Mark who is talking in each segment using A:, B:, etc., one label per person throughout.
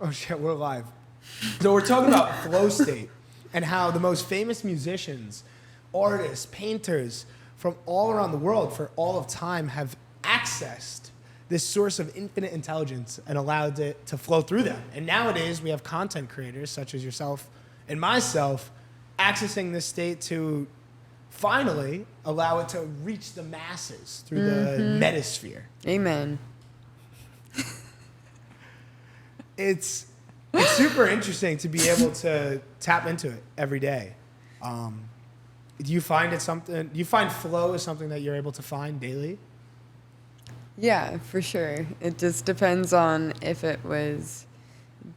A: Oh shit, we're live. So we're talking about flow state and how the most famous musicians, artists, painters from all around the world for all of time have accessed this source of infinite intelligence and allowed it to flow through them. And nowadays we have content creators such as yourself and myself accessing this state to finally allow it to reach the masses through the metasphere.
B: Amen.
A: It's super interesting to be able to tap into it every day. Do you find it something? Do you find flow is something that you're able to find daily?
B: Yeah, for sure. It just depends on if it was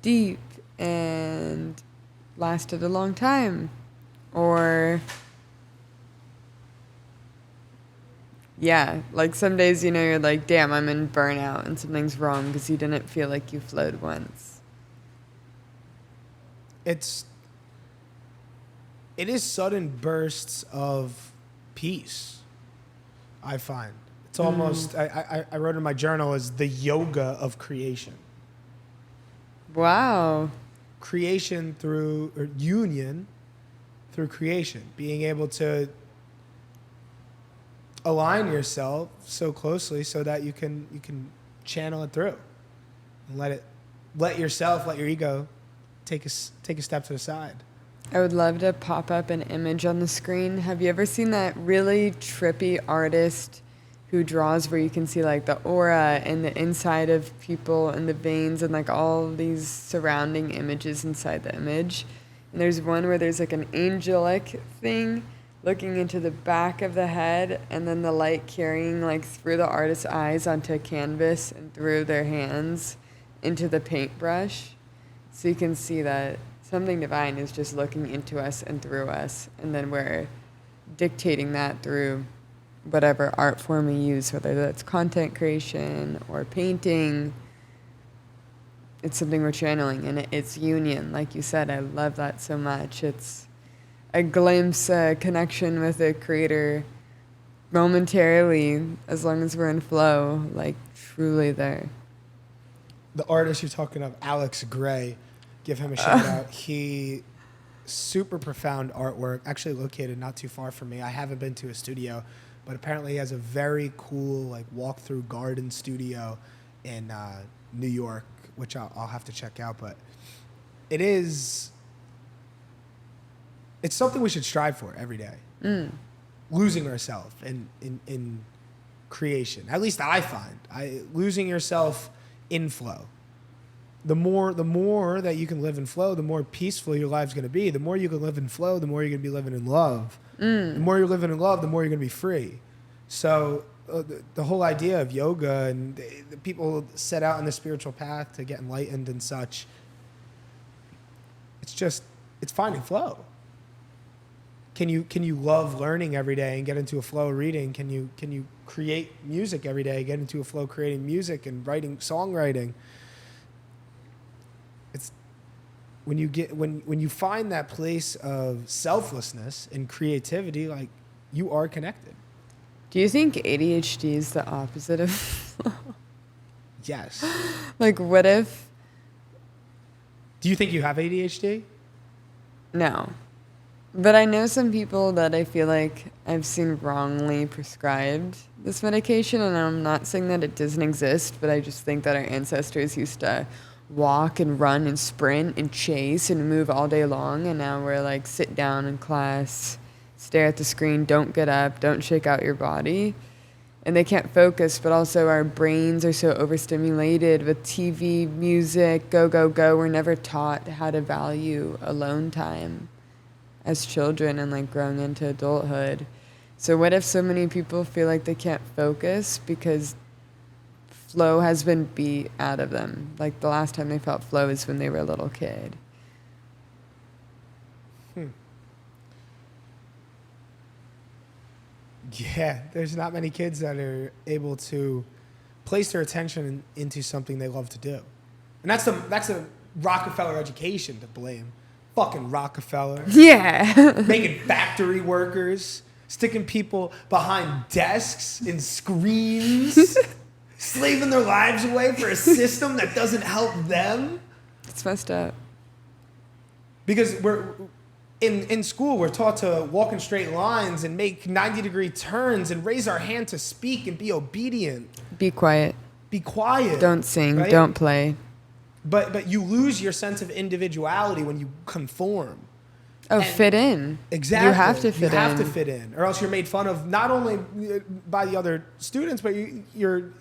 B: deep and lasted a long time, or yeah, like some days, you're like, damn, I'm in burnout and something's wrong because you didn't feel like you flowed once.
A: It is sudden bursts of peace, I find. It's almost, I wrote in my journal as the yoga of creation.
B: Wow.
A: Creation or union through creation. Being able to align yourself so closely so that you can channel it through and let your ego take a step to the side.
B: I would love to pop up an image on the screen. Have you ever seen that really trippy artist who draws where you can see like the aura and the inside of people and the veins and like all these surrounding images inside the image? And there's one where there's like an angelic thing looking into the back of the head, and then the light carrying like through the artist's eyes onto a canvas and through their hands into the paintbrush. So you can see that something divine is just looking into us and through us, and then we're dictating that through whatever art form we use, whether that's content creation or painting. It's something we're channeling, and it's union. Like you said, I love that so much. It's a glimpse, a connection with a creator momentarily, as long as we're in flow, like truly there.
A: The artist you're talking of, Alex Gray, give him a shout out. He super profound artwork, actually located not too far from me. I haven't been to a studio, but apparently he has a very cool like walk-through garden studio in New York, which I'll have to check out. But it's something we should strive for every day. Losing ourselves in creation. At least I find losing yourself in flow. The more that you can live in flow, the more peaceful your life's going to be. The more you can live in flow, the more you're going to be living in love. The more you're living in love, the more you're going to be free. So the whole idea of yoga and the people set out on the spiritual path to get enlightened and such, it's finding flow. Can you love learning every day and get into a flow reading? Can you create music every day, get into a flow creating music and songwriting? It's when you find that place of selflessness and creativity, like you are connected.
B: Do you think ADHD is the opposite of flow?
A: Yes.
B: Like, what if?
A: Do you think you have ADHD?
B: No. But I know some people that I feel like I've seen wrongly prescribed this medication, and I'm not saying that it doesn't exist, but I just think that our ancestors used to walk and run and sprint and chase and move all day long, and now we're like, sit down in class, stare at the screen, don't get up, don't shake out your body. And they can't focus, but also our brains are so overstimulated with TV, music, go, go, go. We're never taught how to value alone time as children and like growing into adulthood. So what if so many people feel like they can't focus because flow has been beat out of them? Like the last time they felt flow is when they were a little kid.
A: Yeah, there's not many kids that are able to place their attention into something they love to do. And that's a Rockefeller education to blame. Fucking Rockefeller.
B: Yeah.
A: Making factory workers, sticking people behind desks and screens, slaving their lives away for a system that doesn't help them.
B: It's messed up.
A: Because we're in school, we're taught to walk in straight lines and make 90-degree turns and raise our hand to speak and be obedient.
B: Be quiet.
A: Be quiet.
B: Don't sing.
A: Right?
B: Don't play.
A: But you lose your sense of individuality when you conform.
B: Oh,
A: And
B: fit in.
A: Exactly.
B: You have to fit in.
A: You have to fit in, or else you're made fun of not only by the other students, but you're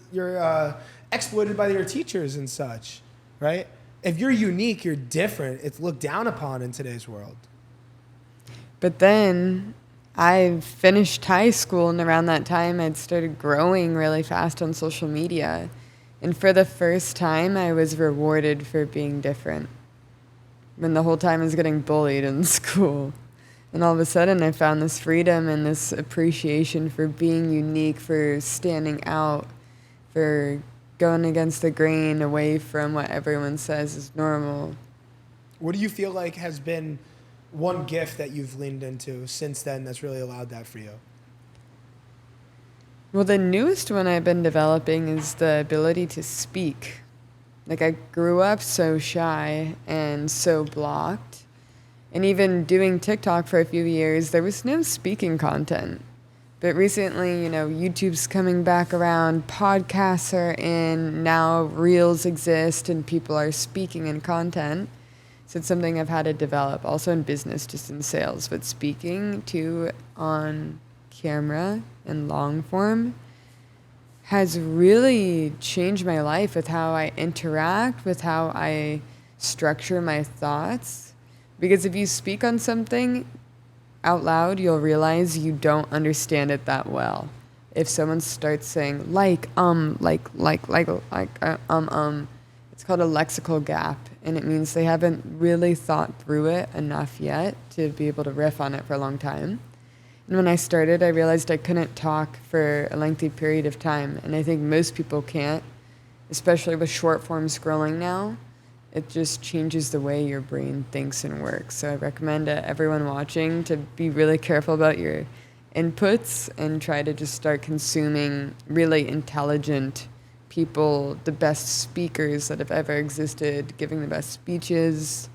A: exploited by your teachers and such, right? If you're unique, you're different. It's looked down upon in today's world.
B: But then I finished high school, and around that time, I'd started growing really fast on social media. And for the first time, I was rewarded for being different. When the whole time I was getting bullied in school. And all of a sudden, I found this freedom and this appreciation for being unique, for standing out, for going against the grain, away from what everyone says is normal.
A: What do you feel like has been one gift that you've leaned into since then that's really allowed that for you?
B: Well, the newest one I've been developing is the ability to speak. Like, I grew up so shy and so blocked. And even doing TikTok for a few years, there was no speaking content. But recently, YouTube's coming back around, podcasts are in, now Reels exist, and people are speaking in content. So it's something I've had to develop, also in business, just in sales. But speaking to on camera and long form has really changed my life with how I interact, with how I structure my thoughts. Because if you speak on something out loud, you'll realize you don't understand it that well. If someone starts saying it's called a lexical gap, and it means they haven't really thought through it enough yet to be able to riff on it for a long time. And when I started, I realized I couldn't talk for a lengthy period of time. And I think most people can't, especially with short form scrolling now. It just changes the way your brain thinks and works. So I recommend everyone watching to be really careful about your inputs and try to just start consuming really intelligent people, the best speakers that have ever existed, giving the best speeches,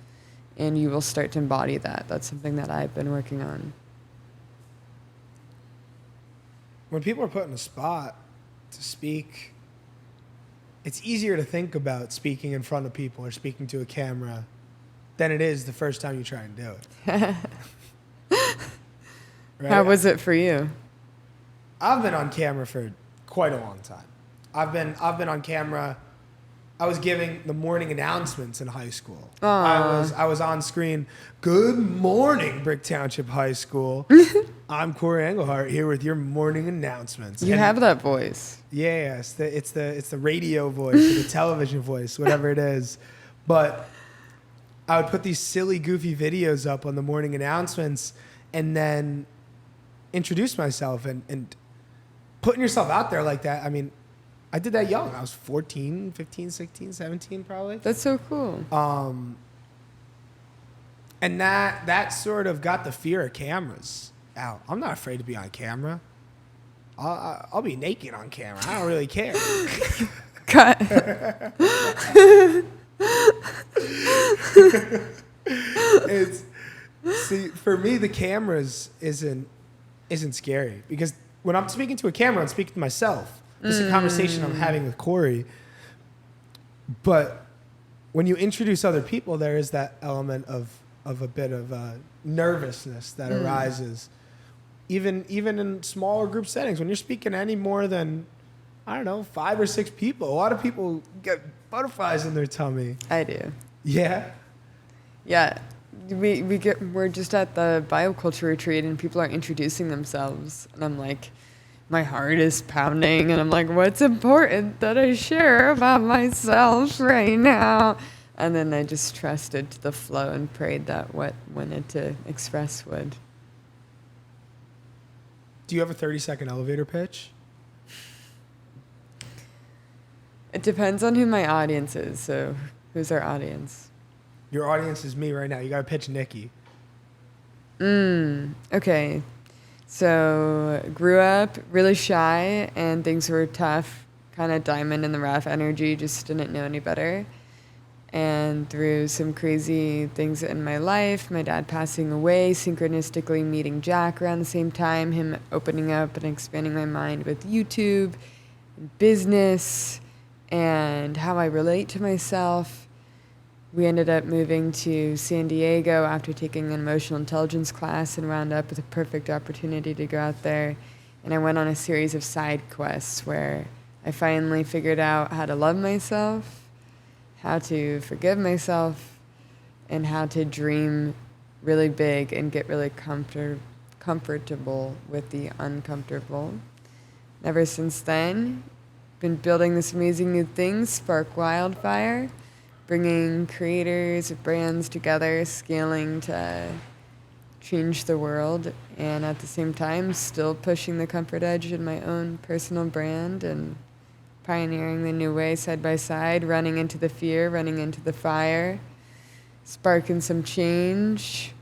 B: and you will start to embody that. That's something that I've been working on.
A: When people are put in a spot to speak, it's easier to think about speaking in front of people or speaking to a camera than it is the first time you try and do it. Right?
B: How was it for you?
A: I've been on camera for quite a long time. I've been on camera. I was giving the morning announcements in high school. I was on screen. Good morning, Brick Township High School. I'm Corey Engelhart here with your morning announcements.
B: You have that voice.
A: Yeah, it's the radio voice or the television voice, whatever it is. But I would put these silly, goofy videos up on the morning announcements and then introduce myself and putting yourself out there like that. I mean, I did that young. I was 14, 15, 16, 17 probably.
B: That's so cool.
A: And that sort of got the fear of cameras out. I'm not afraid to be on camera. I'll be naked on camera. I don't really care.
B: Cut.
A: For me, the cameras isn't scary because when I'm speaking to a camera, I'm speaking to myself. It's a conversation I'm having with Corey. But when you introduce other people, there is that element of a bit of nervousness that arises. Even in smaller group settings, when you're speaking to any more than, 5 or 6 people, a lot of people get butterflies in their tummy.
B: I do.
A: Yeah?
B: Yeah. We're just at the bioculture retreat and people are introducing themselves. And I'm like, my heart is pounding. And I'm like, what's important that I share about myself right now? And then I just trusted the flow and prayed that what wanted to express would.
A: Do you have a 30-second elevator pitch?
B: It depends on who my audience is. So who's our audience?
A: Your audience is me right now. You got to pitch Nikki.
B: Okay. So grew up really shy and things were tough, kind of diamond in the rough energy, just didn't know any better. And through some crazy things in my life, my dad passing away, synchronistically meeting Jack around the same time, him opening up and expanding my mind with YouTube, and business, and how I relate to myself. We ended up moving to San Diego after taking an emotional intelligence class and wound up with a perfect opportunity to go out there. And I went on a series of side quests where I finally figured out how to love myself, how to forgive myself, and how to dream really big and get really comfortable with the uncomfortable. Ever since then, been building this amazing new thing, Spark Wildfire, bringing creators, brands together, scaling to change the world, and at the same time, still pushing the comfort edge in my own personal brand and pioneering the new way side by side, running into the fear, running into the fire, sparking some change,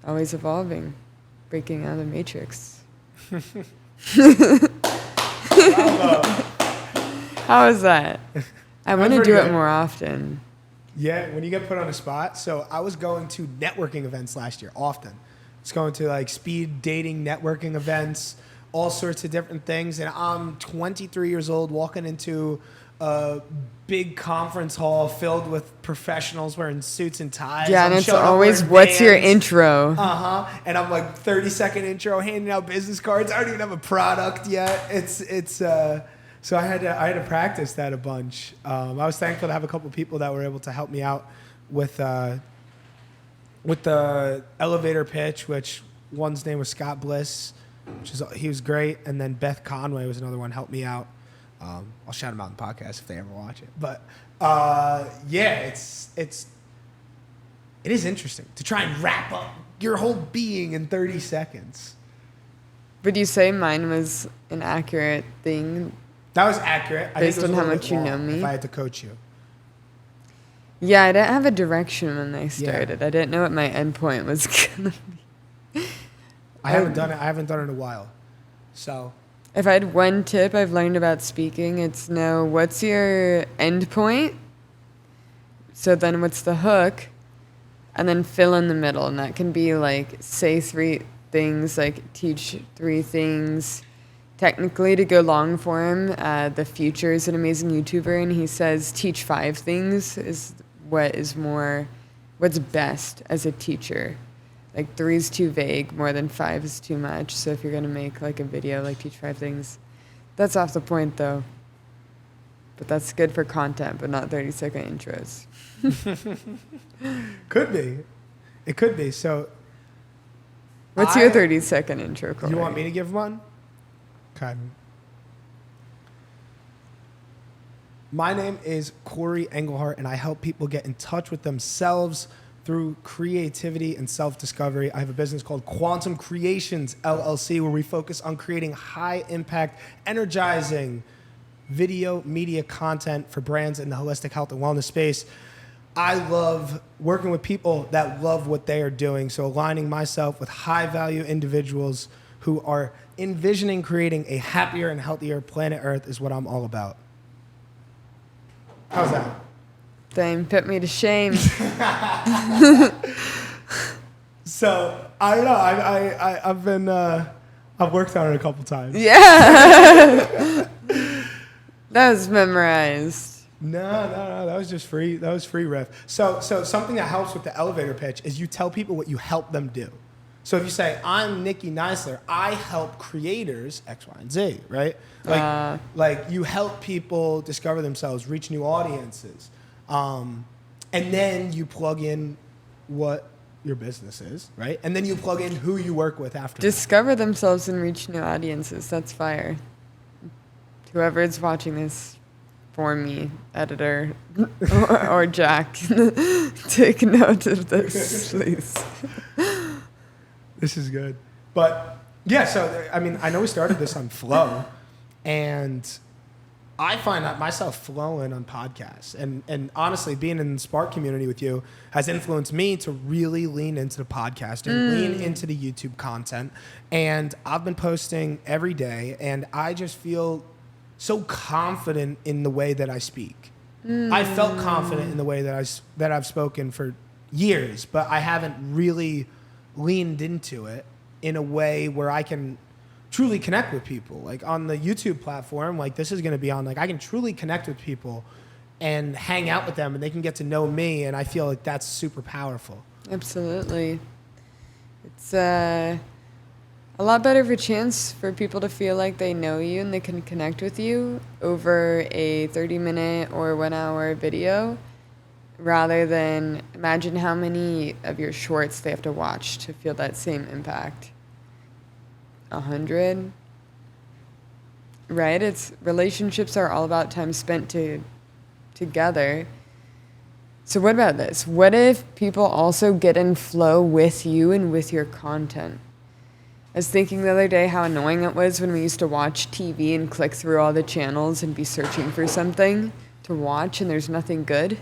B: always evolving, breaking out of the matrix. How was that? I want to do it more often.
A: Yeah, when you get put on a spot. So I was going to networking events last year often. I was going to like speed dating networking events, all sorts of different things. And I'm 23 years old walking into a big conference hall filled with professionals wearing suits and ties.
B: Yeah, and it's always, what's your intro?
A: And I'm like 30-second intro, handing out business cards. I don't even have a product yet. So I had to practice that a bunch. I was thankful to have a couple people that were able to help me out with the elevator pitch, which one's name was Scott Bliss, he was great, and then Beth Conway was another one, helped me out. I'll shout them out in the podcast if they ever watch it. But it is interesting to try and wrap up your whole being in 30 seconds.
B: Would you say mine was an accurate thing?
A: That was accurate.
B: Based on how much you know me.
A: If I had to coach you.
B: Yeah, I didn't have a direction when I started. Yeah. I didn't know what my endpoint was gonna be.
A: I haven't done it in a while. So
B: if I had one tip I've learned about speaking, it's know what's your endpoint. So then what's the hook? And then fill in the middle. And that can be like say 3 things, like teach 3 things. Technically, to go long form, The Future is an amazing YouTuber, and he says teach 5 things is what's best as a teacher. Like 3 is too vague, more than 5 is too much. So if you're gonna make like a video, like teach 5 things, that's off the point though. But that's good for content, but not 30-second intros.
A: Could be, it could be. So,
B: what's your 30-second intro, Corey?
A: You want me to give one? Okay. My name is Corey Engelhart, and I help people get in touch with themselves through creativity and self-discovery. I have a business called Quantum Creations, LLC, where we focus on creating high-impact, energizing video media content for brands in the holistic health and wellness space. I love working with people that love what they are doing, so aligning myself with high-value individuals who are envisioning creating a happier and healthier planet Earth is what I'm all about. How's that?
B: Dang, put me to shame.
A: So I don't know. I've worked on it a couple times.
B: Yeah. That was memorized.
A: No. That was just free. That was free riff. So something that helps with the elevator pitch is you tell people what you help them do. So if you say, I'm Nikki.neisler, I help creators X, Y, and Z, right? Like you help people discover themselves, reach new audiences. And then you plug in what your business is, right? And then you plug in who you work with after.
B: Discover themselves and reach new audiences. That's fire. Whoever is watching this for me, editor or Jack, take note of this, please.
A: This is good. But yeah, so I mean, I know we started this on flow, and I find myself flowing on podcasts. And honestly, being in the Spark community with you has influenced me to really lean into the podcasting, lean into the YouTube content. And I've been posting every day, and I just feel so confident in the way that I speak. I felt confident in the way that I've spoken for years, but I haven't really leaned into it in a way where I can truly connect with people. Like on the YouTube platform, like this is going to be on, like I can truly connect with people and hang out with them and they can get to know me. And I feel like that's super powerful.
B: Absolutely. It's a lot better of a chance for people to feel like they know you and they can connect with you over a 30-minute or 1-hour video, rather than imagine how many of your shorts they have to watch to feel that same impact. 100, right? It's relationships are all about time spent together. So what about this? What if people also get in flow with you and with your content? I was thinking the other day how annoying it was when we used to watch TV and click through all the channels and be searching for something to watch and there's nothing good.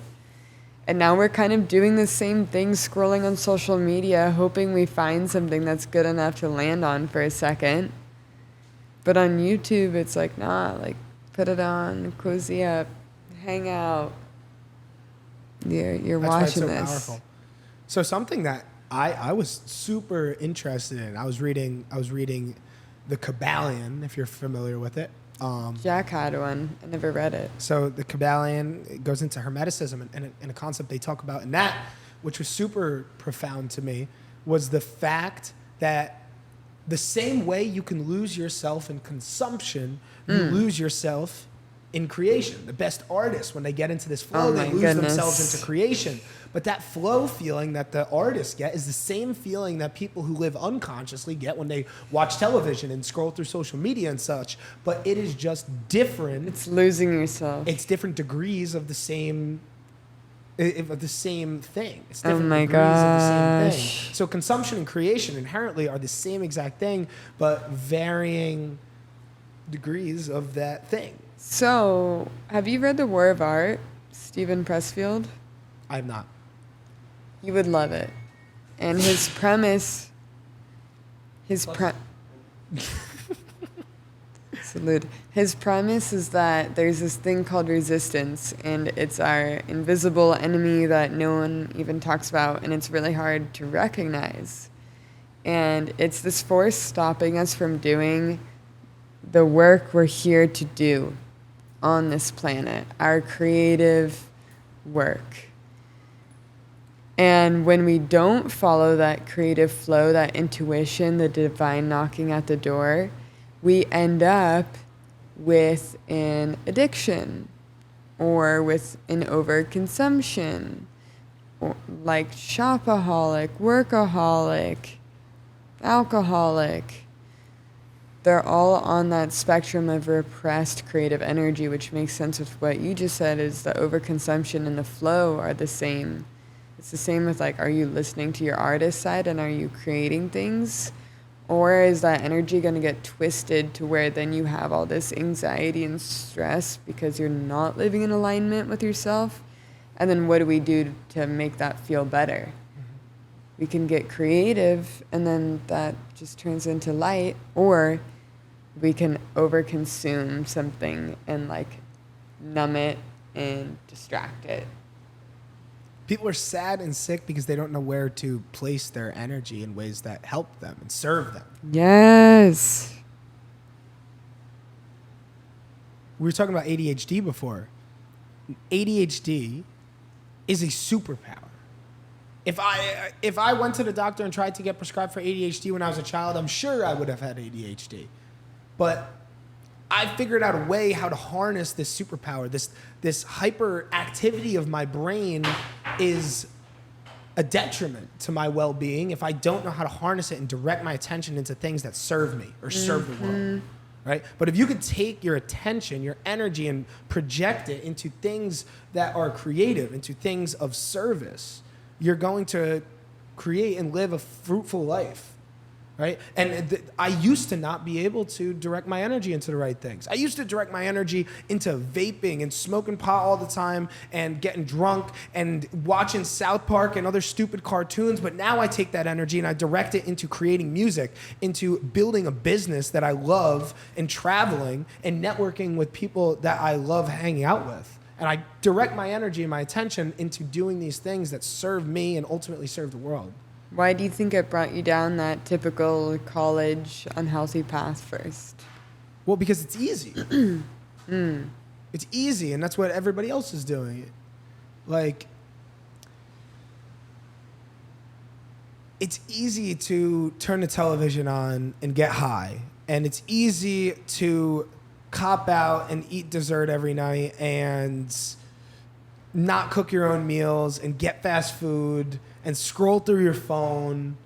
B: And now we're kind of doing the same thing, scrolling on social media, hoping we find something that's good enough to land on for a second. But on YouTube, it's like, nah, like put it on, cozy up, hang out. You're watching this. Powerful.
A: So something that I was super interested in, I was reading The Kabbalion, if you're familiar with it.
B: Jack had one. I never read it.
A: So the Kabbalion goes into Hermeticism, and a concept they talk about in that, which was super profound to me, was the fact that the same way you can lose yourself in consumption, you lose yourself in creation. The best artists, when they get into this flow, they lose themselves into creation. But that flow feeling that the artists get is the same feeling that people who live unconsciously get when they watch television and scroll through social media and such. But it is just different.
B: It's losing yourself.
A: It's different degrees of the same thing. It's different
B: degrees
A: of the same thing. So consumption and creation inherently are the same exact thing, but varying degrees of that thing.
B: So, have you read The War of Art, Stephen Pressfield?
A: I have not.
B: You would love it. And his premise, salute. His premise is that there's this thing called resistance, and it's our invisible enemy that no one even talks about, and it's really hard to recognize. And it's this force stopping us from doing the work we're here to do on this planet, our creative work. And when we don't follow that creative flow, that intuition, the divine knocking at the door, we end up with an addiction or with an overconsumption, or like shopaholic, workaholic, alcoholic. They're all on that spectrum of repressed creative energy, which makes sense with what you just said, is the overconsumption and the flow are the same. It's the same with, like, are you listening to your artist side and are you creating things? Or is that energy going to get twisted to where then you have all this anxiety and stress because you're not living in alignment with yourself? And then what do we do to make that feel better? We can get creative and then that just turns into light, or we can overconsume something and like numb it and distract it.
A: People are sad and sick because they don't know where to place their energy in ways that help them and serve them.
B: Yes.
A: We were talking about ADHD before. ADHD is a superpower. If I went to the doctor and tried to get prescribed for ADHD when I was a child, I'm sure I would have had ADHD. But I figured out a way how to harness this superpower. This hyperactivity of my brain is a detriment to my well-being if I don't know how to harness it and direct my attention into things that serve me or serve the world. Right? But if you could take your attention, your energy, and project it into things that are creative, into things of service, you're going to create and live a fruitful life. Right? And I used to not be able to direct my energy into the right things. I used to direct my energy into vaping and smoking pot all the time and getting drunk and watching South Park and other stupid cartoons. But now I take that energy and I direct it into creating music, into building a business that I love, and traveling and networking with people that I love hanging out with. And I direct my energy and my attention into doing these things that serve me and ultimately serve the world.
B: Why do you think it brought you down that typical college unhealthy path first?
A: Well, because it's easy. It's easy, and that's what everybody else is doing. Like, it's easy to turn the television on and get high. And it's easy to cop out and eat dessert every night and not cook your own meals and get fast food and scroll through your phone.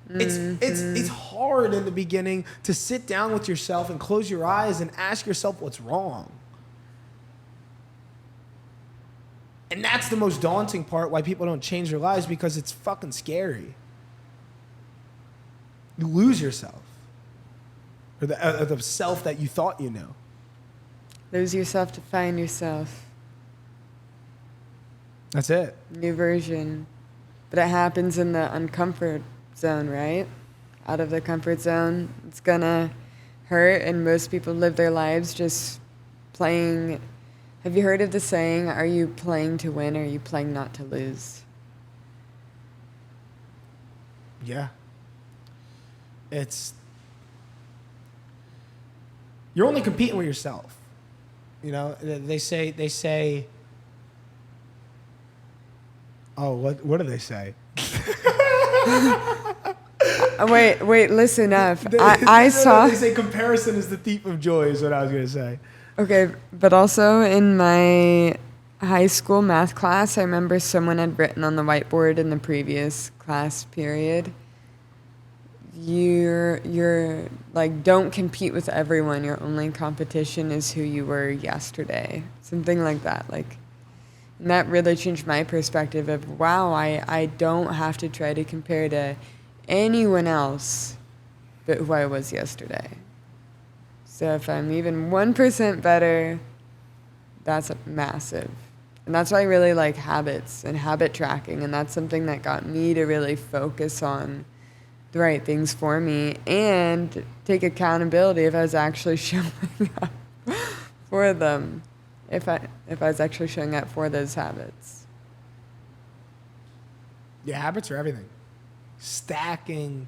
A: It's hard in the beginning to sit down with yourself and close your eyes and ask yourself what's wrong. And that's the most daunting part, why people don't change their lives, because it's fucking scary. You lose yourself. Or the self that you thought you knew.
B: Lose yourself to find yourself.
A: That's it.
B: New version. But it happens in the uncomfort zone, right? Out of the comfort zone, it's gonna hurt, and most people live their lives just playing. Have you heard of the saying, are you playing to win or are you playing not to lose?
A: Yeah. You're only competing with yourself. You know, they say, oh, what do they say?
B: Wait, listen up. I saw.
A: They say comparison is the thief of joy, is what I was going to say.
B: Okay, but also in my high school math class, I remember someone had written on the whiteboard in the previous class period, you're like, don't compete with everyone. Your only competition is who you were yesterday. Something like that. Like, and that really changed my perspective of, wow, I don't have to try to compare to anyone else but who I was yesterday. So if I'm even 1% better, that's massive. And that's why I really like habits and habit tracking. And that's something that got me to really focus on the right things for me and take accountability if I was actually showing up for them. If I was actually showing up for those habits.
A: Yeah, habits are everything. Stacking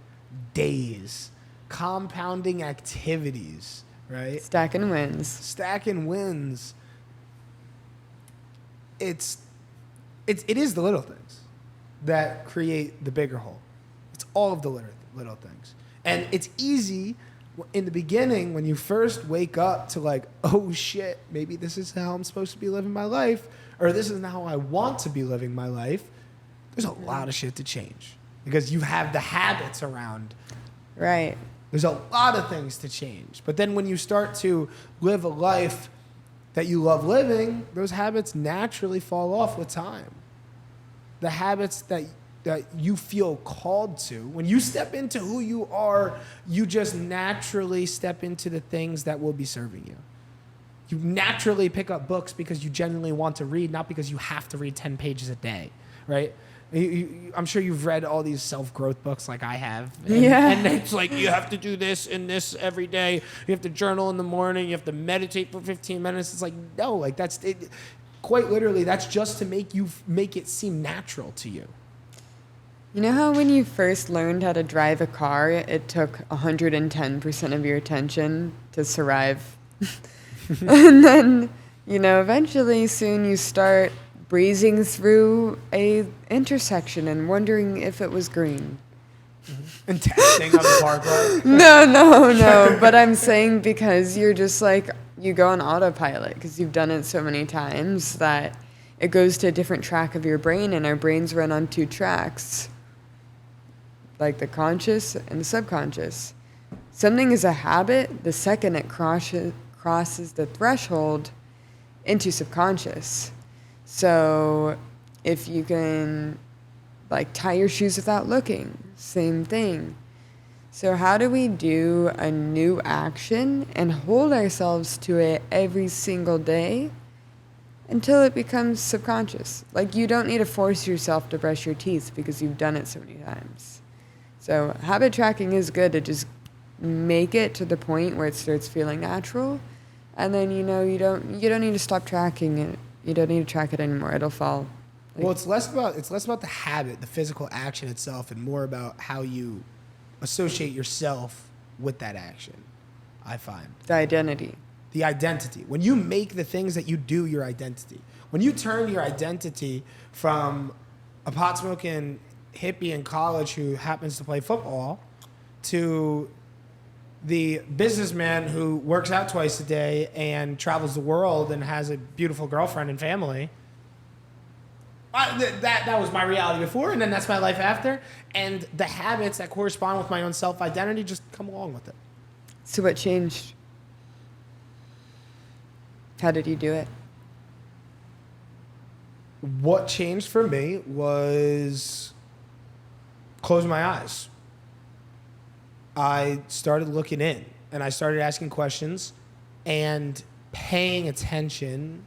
A: days, compounding activities, right?
B: Stacking wins.
A: Stacking wins. It is the little things that create the bigger whole. It's all of the little things. And it's easy in the beginning when you first wake up to like, oh shit, maybe this is how I'm supposed to be living my life, or this is not how I want to be living my life. There's a lot of shit to change because you have the habits around.
B: Right.
A: There's a lot of things to change. But then when you start to live a life that you love living, those habits naturally fall off with time. The habits that you feel called to, when you step into who you are, you just naturally step into the things that will be serving you. You naturally pick up books because you genuinely want to read, not because you have to read 10 pages a day, right? I'm sure you've read all these self-growth books like I have. And it's like, you have to do this and this every day. You have to journal in the morning. You have to meditate for 15 minutes. It's like, no, like that's it. Quite literally, that's just to make it seem natural to you.
B: You know how when you first learned how to drive a car, it took 110% of your attention to survive? And then, eventually soon you start breezing through a intersection and wondering if it was green.
A: And texting on the parkway.
B: No. But I'm saying because you're just like, you go on autopilot because you've done it so many times that it goes to a different track of your brain, and our brains run on two tracks, like the conscious and the subconscious. Something is a habit the second it crosses the threshold into subconscious. So if you can tie your shoes without looking, same thing. So how do we do a new action and hold ourselves to it every single day until it becomes subconscious? Like, you don't need to force yourself to brush your teeth because you've done it so many times. So habit tracking is good to just make it to the point where it starts feeling natural. And then, you don't need to stop tracking it. You don't need to track it anymore. It'll fall.
A: Well, it's less about the habit, the physical action itself, and more about how you associate yourself with that action, I find.
B: The identity.
A: The identity. When you make the things that you do your identity, when you turn your identity from a pot-smoking hippie in college who happens to play football to the businessman who works out twice a day and travels the world and has a beautiful girlfriend and family, that was my reality before, and then that's my life after. And the habits that correspond with my own self-identity just come along with it.
B: So what changed? How did you do it?
A: What changed for me was closing my eyes. I started looking in, and I started asking questions and paying attention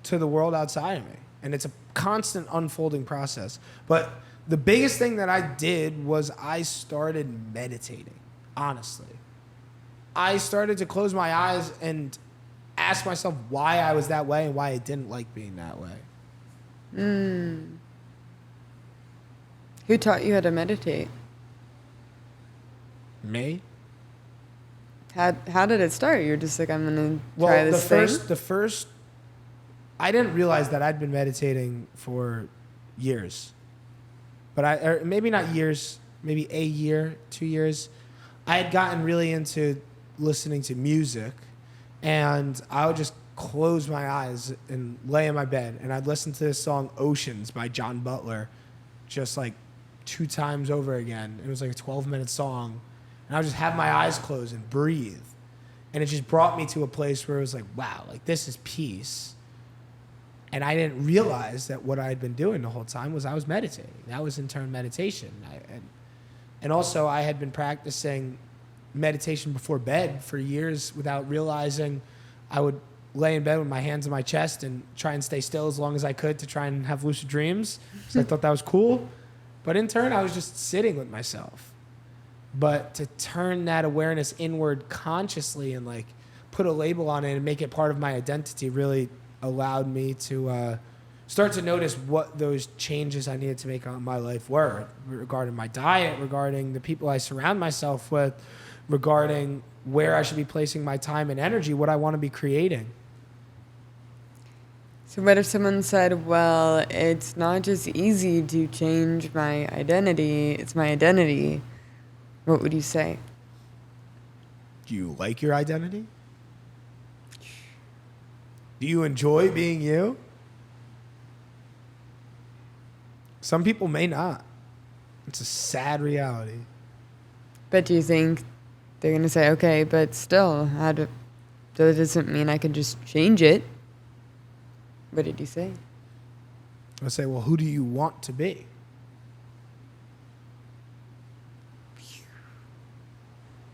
A: to the world outside of me. And it's a constant unfolding process. But the biggest thing that I did was I started meditating, honestly. I started to close my eyes and ask myself why I was that way and why I didn't like being that way.
B: Who taught you how to meditate?
A: Me?
B: How did it start? You're just like, I'm going to try this thing?
A: The first, I didn't realize that I'd been meditating for years. Or maybe not years, maybe a year, 2 years. I had gotten really into listening to music, and I would just close my eyes and lay in my bed, and I'd listen to this song Oceans by John Butler just like 2 times over again. It was like a 12-minute song, and I would just have my eyes closed and breathe, and it just brought me to a place where it was like, wow, like this is peace. And I didn't realize that what I had been doing the whole time was I was meditating. That was in turn meditation. And also I had been practicing meditation before bed for years without realizing. I would lay in bed with my hands on my chest and try and stay still as long as I could to try and have lucid dreams. So I thought that was cool. But in turn, I was just sitting with myself. But to turn that awareness inward consciously and like put a label on it and make it part of my identity really allowed me to start to notice what those changes I needed to make on my life were, regarding my diet, regarding the people I surround myself with, regarding where I should be placing my time and energy, what I want to be creating.
B: So what if someone said, well, it's not just easy to change my identity, it's my identity? What would you say?
A: Do you like your identity? Do you enjoy being you? Some people may not. It's a sad reality.
B: But do you think they're going to say, okay, but still, that doesn't mean I can just change it? What did you say?
A: I'll say, well, who do you want to be?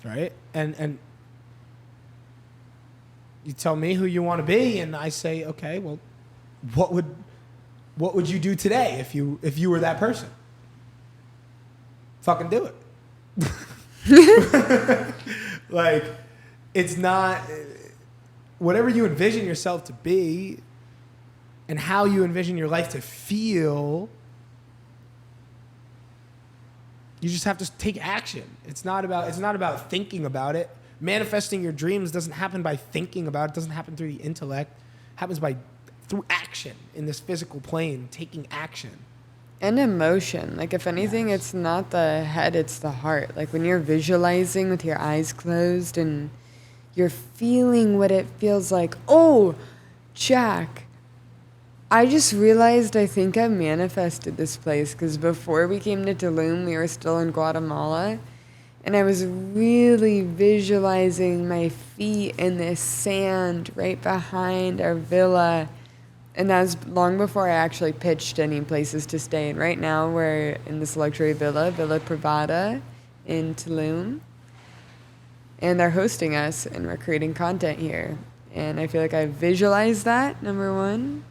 A: Right? And you tell me who you want to be, and I say, okay, well, what would you do today if you were that person? Fucking do it. Like, it's not whatever you envision yourself to be and how you envision your life to feel. You just have to take action. It's not about thinking about it. Manifesting your dreams doesn't happen by thinking about it. It doesn't happen through the intellect. It happens through action in this physical plane, taking action.
B: And emotion. Like, if anything, yes. It's not the head, it's the heart. Like, when you're visualizing with your eyes closed and you're feeling what it feels like. Oh, Jack, I just realized I think I manifested this place, because before we came to Tulum, we were still in Guatemala. And I was really visualizing my feet in this sand right behind our villa. And that was long before I actually pitched any places to stay. And right now we're in this luxury Villa Privada in Tulum. And they're hosting us, and we're creating content here. And I feel like I visualized that, number one.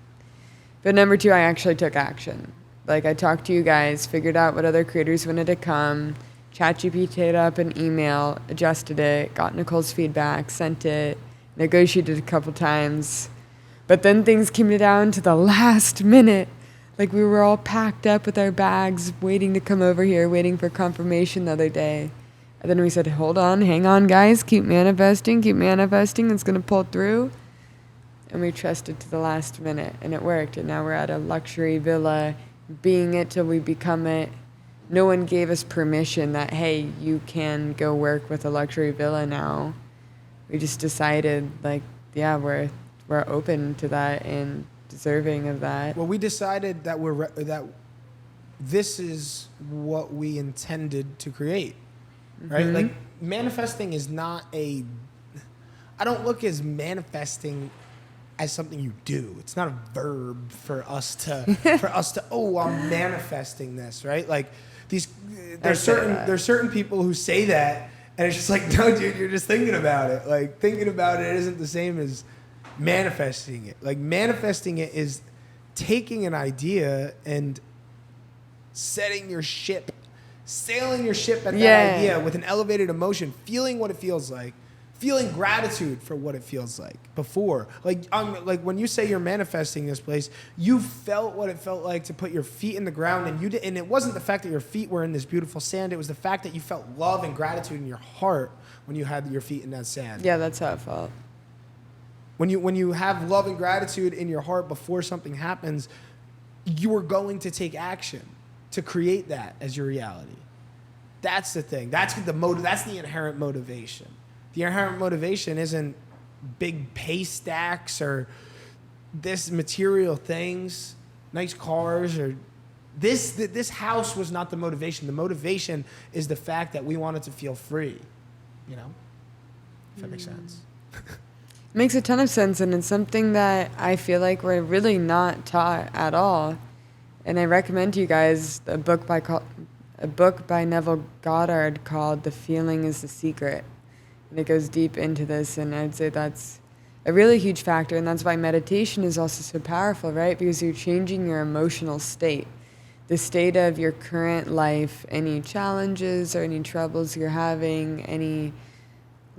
B: But number two, I actually took action. Like, I talked to you guys, figured out what other creators wanted to come, ChatGPT'd up an email, adjusted it, got Nicole's feedback, sent it, negotiated a couple times. But then things came down to the last minute. Like we were all packed up with our bags, waiting to come over here, waiting for confirmation the other day. And then we said, hold on, hang on, guys. Keep manifesting. It's going to pull through. And we trusted to the last minute, and it worked. And now we're at a luxury villa, being it till we become it. No one gave us permission that, hey, you can go work with a luxury villa now. We just decided, like, yeah, we're open to that and deserving of that.
A: Well, we decided that that this is what we intended to create, right?
B: Mm-hmm.
A: Like manifesting is not I don't look as manifesting as something you do. It's not a verb for us to oh, I'm manifesting this, right? Like there's certain people who say that, and it's just like, no, dude, you're just thinking about it. Like thinking about it isn't the same as manifesting it. Like manifesting it is taking an idea and sailing your ship at that idea with an elevated emotion, feeling what it feels like, feeling gratitude for what it feels like before. Like when you say you're manifesting this place, you felt what it felt like to put your feet in the ground, and it wasn't the fact that your feet were in this beautiful sand, it was the fact that you felt love and gratitude in your heart when you had your feet in that sand.
B: Yeah, that's how it felt.
A: When you have love and gratitude in your heart before something happens, you are going to take action to create that as your reality. That's the thing. That's the inherent motivation. The inherent motivation isn't big pay stacks or this material things, nice cars, or this house was not the motivation. The motivation is the fact that we wanted to feel free. You know? If that makes sense.
B: Makes a ton of sense, and it's something that I feel like we're really not taught at all. And I recommend to you guys a book by Neville Goddard called "The Feeling Is the Secret," and it goes deep into this. And I'd say that's a really huge factor, and that's why meditation is also so powerful, right? Because you're changing your emotional state, the state of your current life, any challenges or any troubles you're having, any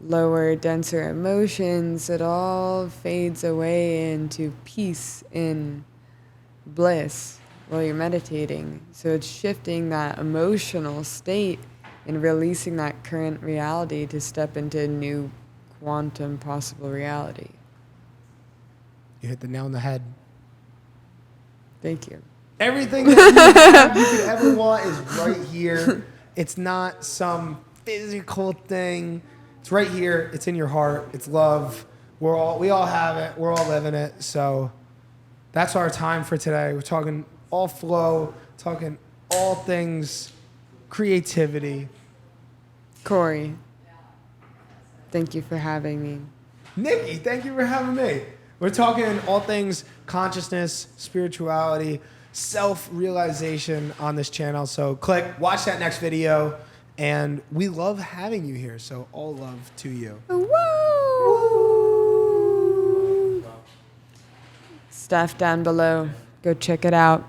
B: lower, denser emotions, it all fades away into peace and bliss while you're meditating. So it's shifting that emotional state and releasing that current reality to step into a new quantum possible reality.
A: You hit the nail on the head.
B: Thank you.
A: Everything that you could ever want is right here. It's not some physical thing. It's right here. It's in your heart. It's love. We all have it. We're all living it. So that's our time for today. We're talking all flow, talking all things creativity.
B: Corey, thank you for having me.
A: Nikki, thank you for having me. We're talking all things consciousness, spirituality, self-realization on this channel. So click, watch that next video. And we love having you here, so all love to you.
B: Woo! Stuff down below. Go check it out.